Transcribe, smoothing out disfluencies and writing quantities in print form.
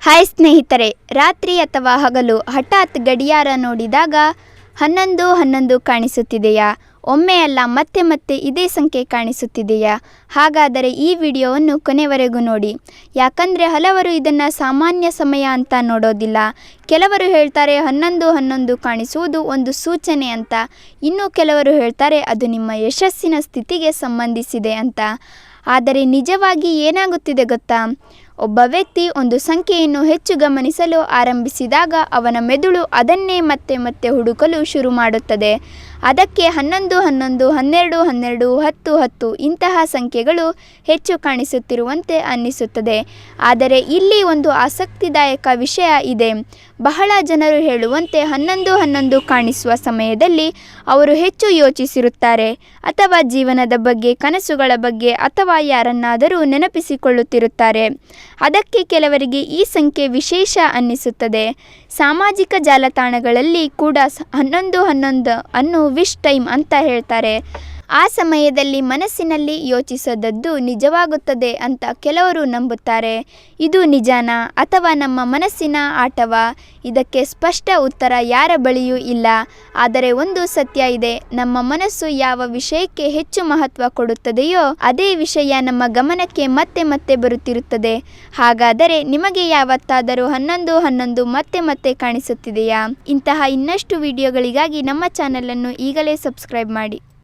Hi ಸ್ನೇಹಿತರೆ, ರಾತ್ರಿ ಅಥವಾ ಹಗಲು ಹಠಾತ್ ಗಡಿಯಾರ ನೋಡಿದಾಗ 11 ಕಾಣಿಸುತ್ತಿದೆಯಾ? ಒಮ್ಮೆ ಅಲ್ಲ ಮತ್ತೆ ಮತ್ತೆ ಇದೇ ಸಂಖ್ಯೆ ಕಾಣಿಸುತ್ತಿದೆಯಾ? ಹಾಗಾದರೆ ಈ ವಿಡಿಯೋವನ್ನು ಕೊನೆವರೆಗೂ ನೋಡಿ. ಯಾಕಂದರೆ ಹಲವರು ಇದನ್ನು ಸಾಮಾನ್ಯ ಸಮಯ ಅಂತ ನೋಡೋದಿಲ್ಲ. ಕೆಲವರು ಹೇಳ್ತಾರೆ 11 ಕಾಣಿಸುವುದು ಒಂದು ಸೂಚನೆ ಅಂತ. ಇನ್ನು ಕೆಲವರು ಹೇಳ್ತಾರೆ ಅದು ನಿಮ್ಮ ಯಶಸ್ಸಿನ ಸ್ಥಿತಿಗೆ ಸಂಬಂಧಿಸಿದೆ ಅಂತ. ಆದರೆ ನಿಜವಾಗಿ ಏನಾಗುತ್ತಿದೆ ಗೊತ್ತಾ? ಒಬ್ಬ ವ್ಯಕ್ತಿ ಒಂದು ಸಂಖ್ಯೆಯನ್ನು ಹೆಚ್ಚು ಗಮನಿಸಲು ಆರಂಭಿಸಿದಾಗ ಅವನ ಮೆದುಳು ಅದನ್ನೇ ಮತ್ತೆ ಮತ್ತೆ ಹುಡುಕಲು ಶುರು ಮಾಡುತ್ತದೆ. ಅದಕ್ಕೆ 11, 12, 10 ಇಂತಹ ಸಂಖ್ಯೆಗಳು ಹೆಚ್ಚು ಕಾಣಿಸುತ್ತಿರುವಂತೆ ಅನ್ನಿಸುತ್ತದೆ. ಆದರೆ ಇಲ್ಲಿ ಒಂದು ಆಸಕ್ತಿದಾಯಕ ವಿಷಯ ಇದೆ. ಬಹಳ ಜನರು ಹೇಳುವಂತೆ 11 ಕಾಣಿಸುವ ಸಮಯದಲ್ಲಿ ಅವರು ಹೆಚ್ಚು ಯೋಚಿಸಿರುತ್ತಾರೆ, ಅಥವಾ ಜೀವನದ ಬಗ್ಗೆ, ಕನಸುಗಳ ಬಗ್ಗೆ, ಅಥವಾ ಯಾರನ್ನಾದರೂ ನೆನಪಿಸಿಕೊಳ್ಳುತ್ತಿರುತ್ತಾರೆ. ಅದಕ್ಕೆ ಕೆಲವರಿಗೆ ಈ ಸಂಖ್ಯೆ ವಿಶೇಷ ಅನ್ನಿಸುತ್ತದೆ. ಸಾಮಾಜಿಕ ಜಾಲತಾಣಗಳಲ್ಲಿ ಕೂಡ 11 ಅನ್ನು ವಿಶ್ ಟೈಮ್ ಅಂತ ಹೇಳ್ತಾರೆ. ಆ ಸಮಯದಲ್ಲಿ ಮನಸ್ಸಿನಲ್ಲಿ ಯೋಚಿಸದದ್ದು ನಿಜವಾಗುತ್ತದೆ ಅಂತ ಕೆಲವರು ನಂಬುತ್ತಾರೆ. ಇದು ನಿಜಾನಾ ಅಥವಾ ನಮ್ಮ ಮನಸ್ಸಿನ ಆಟವಾ? ಇದಕ್ಕೆ ಸ್ಪಷ್ಟ ಉತ್ತರ ಯಾರ ಬಳಿಯೂ ಇಲ್ಲ. ಆದರೆ ಒಂದು ಸತ್ಯ ಇದೆ, ನಮ್ಮ ಮನಸ್ಸು ಯಾವ ವಿಷಯಕ್ಕೆ ಹೆಚ್ಚು ಮಹತ್ವ ಕೊಡುತ್ತದೆಯೋ ಅದೇ ವಿಷಯ ನಮ್ಮ ಗಮನಕ್ಕೆ ಮತ್ತೆ ಮತ್ತೆ ಬರುತ್ತಿರುತ್ತದೆ. ಹಾಗಾದರೆ ನಿಮಗೆ ಯಾವತ್ತಾದರೂ 11 ಮತ್ತೆ ಮತ್ತೆ ಕಾಣಿಸುತ್ತಿದೆಯಾ? ಇಂತಹ ಇನ್ನಷ್ಟು ವಿಡಿಯೋಗಳಿಗಾಗಿ ನಮ್ಮ ಚಾನಲನ್ನು ಈಗಲೇ ಸಬ್ಸ್ಕ್ರೈಬ್ ಮಾಡಿ.